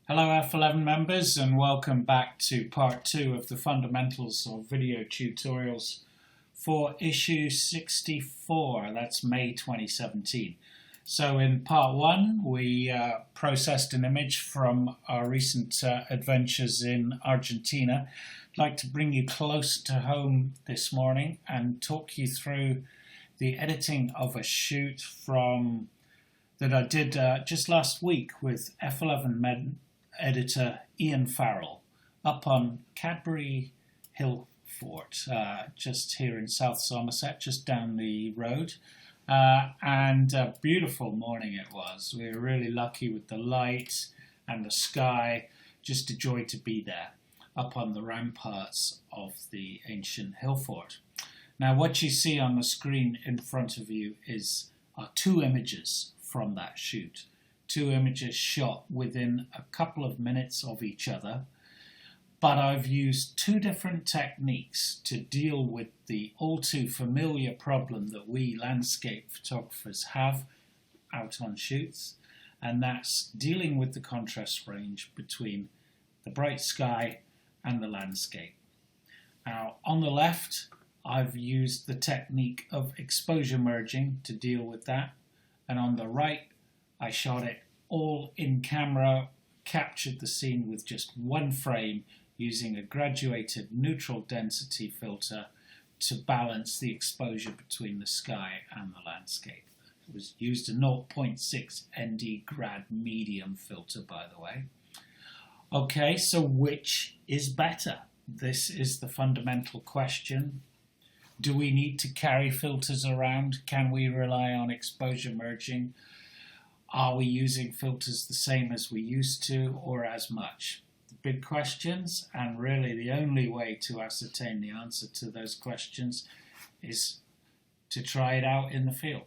Hello F11 members and welcome back to part 2 of the fundamentals of video tutorials for issue 64, that's May 2017. So in part 1 we processed an image from our recent adventures in Argentina. I'd like to bring you close to home this morning and talk you through the editing of a shoot that I did just last week with F11 editor Ian Farrell up on Cadbury Hill Fort, just here in South Somerset, just down the road. And a beautiful morning it was. We were really lucky with the light and the sky. Just a joy to be there up on the ramparts of the ancient hill fort. Now what you see on the screen in front of you are two images from that shoot. Two images shot within a couple of minutes of each other, but I've used two different techniques to deal with the all too familiar problem that we landscape photographers have out on shoots, and that's dealing with the contrast range between the bright sky and the landscape. Now on the left I've used the technique of exposure merging to deal with that, and on the right I shot it all in camera, captured the scene with just one frame using a graduated neutral density filter to balance the exposure between the sky and the landscape. It was used a 0.6 ND grad medium filter, by the way. Okay, so which is better? This is the fundamental question. Do we need to carry filters around? Can we rely on exposure merging? Are we using filters the same as we used to or as much? Big questions, and really the only way to ascertain the answer to those questions is to try it out in the field.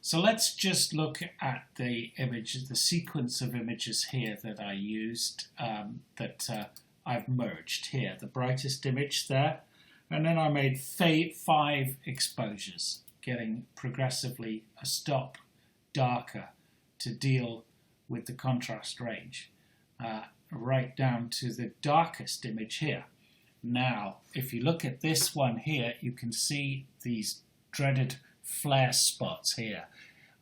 So let's just look at the images, the sequence of images here that I used, I've merged here. The brightest image there, and then I made 5 exposures, getting progressively a stop darker to deal with the contrast range, right down to the darkest image here. Now, if you look at this one here, you can see these dreaded flare spots here.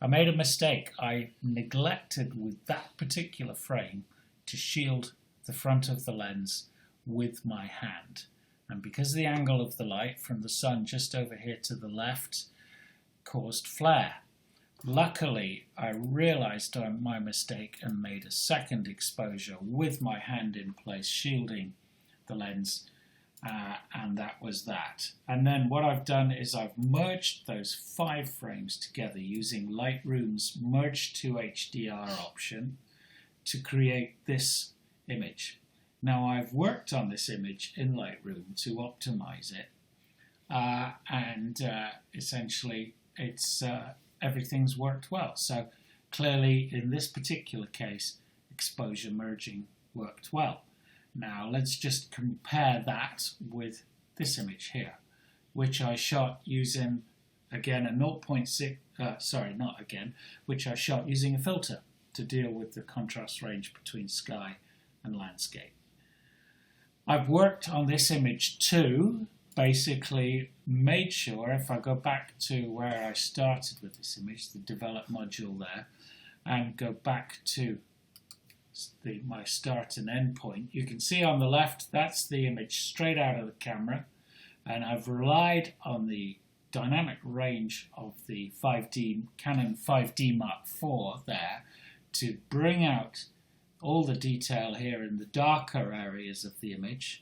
I made a mistake. I neglected with that particular frame to shield the front of the lens with my hand. And because the angle of the light from the sun just over here to the left caused flare. Luckily, I realized my mistake and made a second exposure with my hand in place, shielding the lens, and that was that. And then what I've done is I've merged those 5 frames together using Lightroom's Merge to HDR option to create this image. Now I've worked on this image in Lightroom to optimize it, and essentially it's everything's worked well. So clearly in this particular case, exposure merging worked well. Now let's just compare that with this image here, which I shot using, again, a 0.6, which I shot using a filter to deal with the contrast range between sky and landscape. I've worked on this image too, basically made sure, if I go back to where I started with this image, the develop module there, and go back to my start and end point, you can see on the left that's the image straight out of the camera, and I've relied on the dynamic range of the Canon 5D Mark IV there to bring out all the detail here in the darker areas of the image,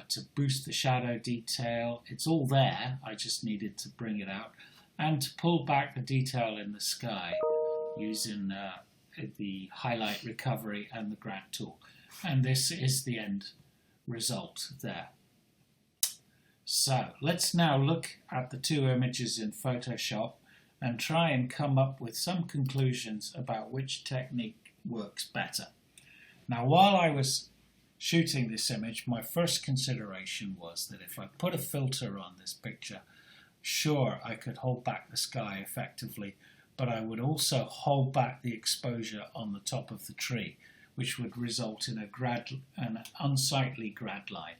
to boost the shadow detail. It's all there, I just needed to bring it out, and to pull back the detail in the sky using the highlight recovery and the grad tool. And this is the end result there. So let's now look at the 2 images in Photoshop and try and come up with some conclusions about which technique works better. Now while I was shooting this image, my first consideration was that if I put a filter on this picture, sure, I could hold back the sky effectively, but I would also hold back the exposure on the top of the tree, which would result in an unsightly grad line.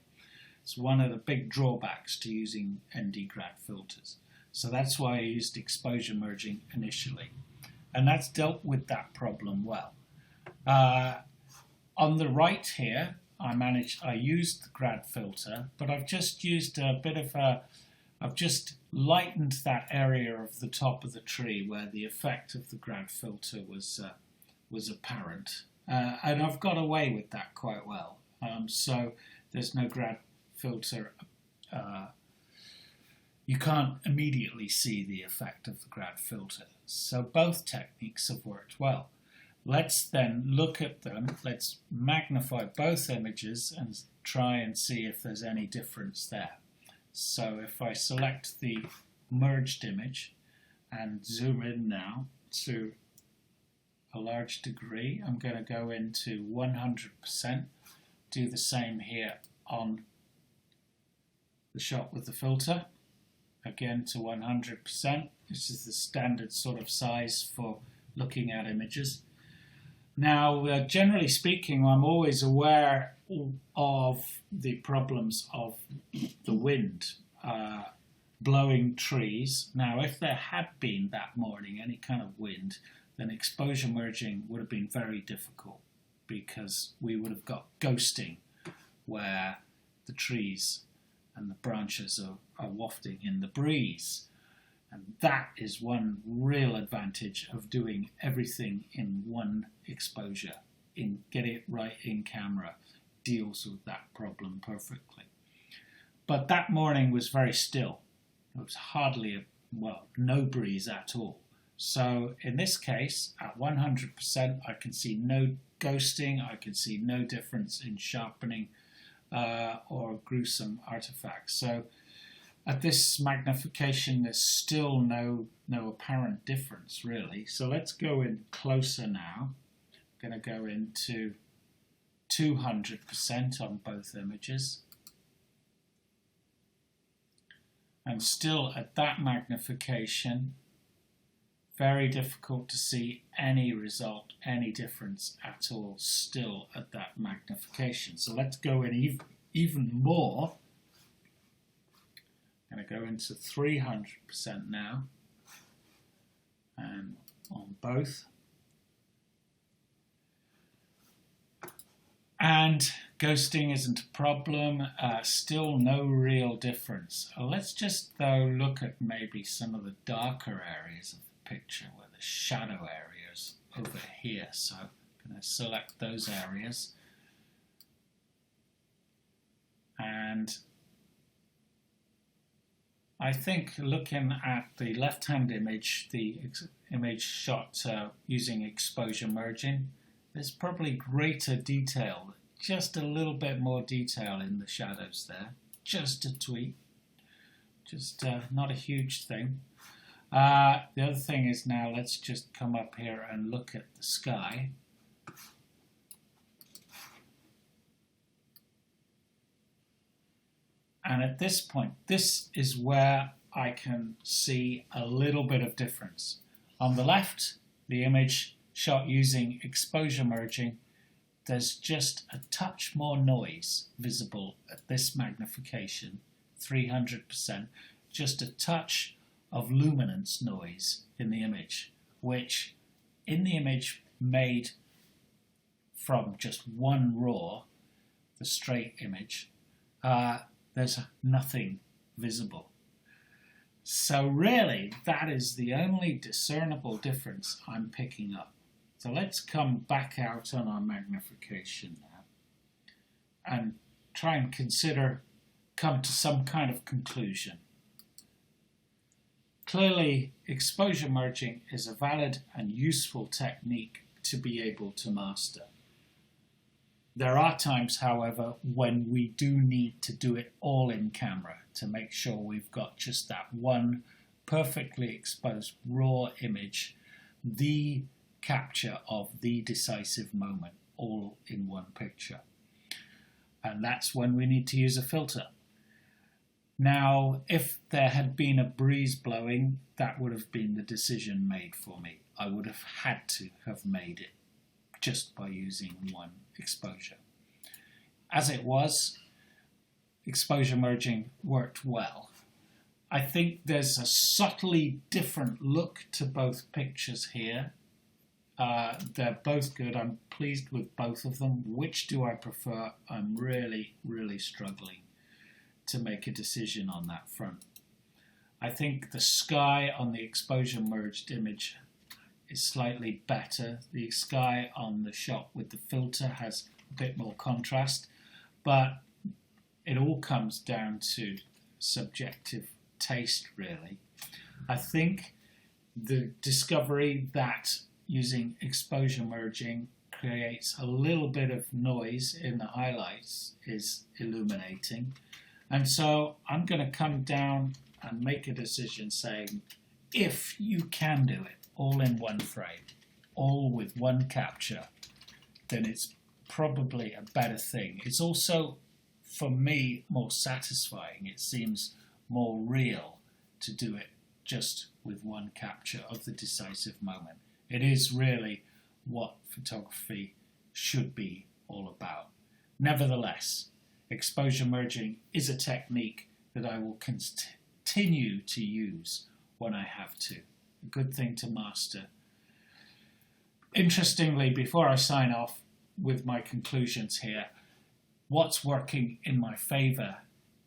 It's one of the big drawbacks to using ND grad filters. So that's why I used exposure merging initially. And that's dealt with that problem well. On the right here, I used the grad filter, but I've just used a bit of I've just lightened that area of the top of the tree where the effect of the grad filter was apparent. And I've got away with that quite well. So there's no grad filter. You can't immediately see the effect of the grad filter. So both techniques have worked well. Let's then look at them. Let's magnify both images and try and see if there's any difference there. So if I select the merged image and zoom in now to a large degree, I'm going to go into 100%, do the same here on the shot with the filter, again to 100%. This is the standard sort of size for looking at images. Now, generally speaking, I'm always aware of the problems of the wind blowing trees. Now, if there had been that morning any kind of wind, then exposure merging would have been very difficult because we would have got ghosting where the trees and the branches are wafting in the breeze. And that is one real advantage of doing everything in one exposure. Get it right in camera deals with that problem perfectly. But that morning was very still. There was hardly, no breeze at all. So in this case, at 100%, I can see no ghosting, I can see no difference in sharpening or gruesome artifacts. So at this magnification, there's still no apparent difference, really. So let's go in closer now. I'm going to go into 200% on both images. And still at that magnification, very difficult to see any result, any difference at all, still at that magnification. So let's go in even more. I'm going to go into 300% now, and on both. And ghosting isn't a problem, still no real difference. Let's just though look at maybe some of the darker areas of the picture, where the shadow areas over here. So I'm going to select those areas. And I think looking at the left-hand image, the image shot using exposure merging, there's probably greater detail, just a little bit more detail in the shadows there, just a tweak, just not a huge thing. The other thing is now let's just come up here and look at the sky. And at this point, this is where I can see a little bit of difference. On the left, the image shot using exposure merging, there's just a touch more noise visible at this magnification, 300%, just a touch of luminance noise in the image, which in the image made from just one RAW, the straight image, there's nothing visible. So really, that is the only discernible difference I'm picking up. So let's come back out on our magnification now and try and come to some kind of conclusion. Clearly, exposure merging is a valid and useful technique to be able to master. There are times, however, when we do need to do it all in camera to make sure we've got just that one perfectly exposed raw image, the capture of the decisive moment, all in one picture. And that's when we need to use a filter. Now, if there had been a breeze blowing, that would have been the decision made for me. I would have had to have made it just by using one exposure. As it was, exposure merging worked well. I think there's a subtly different look to both pictures here. They're both good. I'm pleased with both of them. Which do I prefer? I'm really, really struggling to make a decision on that front. I think the sky on the exposure merged image is slightly better. The sky on the shot with the filter has a bit more contrast, but it all comes down to subjective taste, really. I think the discovery that using exposure merging creates a little bit of noise in the highlights is illuminating. And so I'm going to come down and make a decision saying, if you can do it all in one frame, all with one capture, then it's probably a better thing. It's also, for me, more satisfying. It seems more real to do it just with one capture of the decisive moment. It is really what photography should be all about. Nevertheless, exposure merging is a technique that I will continue to use when I have to. A good thing to master. Interestingly, before I sign off with my conclusions here, what's working in my favour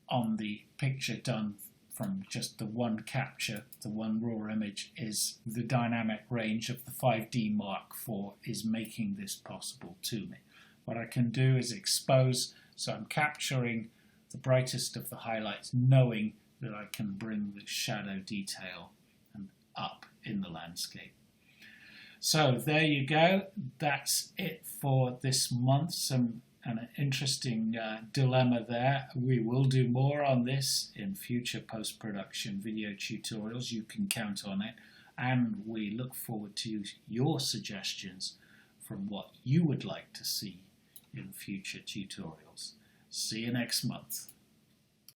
on the picture done from just the one capture, the one raw image, is the dynamic range of the 5D Mark IV is making this possible to me. What I can do is expose, so I'm capturing the brightest of the highlights, knowing that I can bring the shadow detail up in the landscape. So there you go. That's it for this month. An interesting dilemma there. We will do more on this in future post-production video tutorials. You can count on it. And we look forward to your suggestions from what you would like to see in future tutorials. See you next month.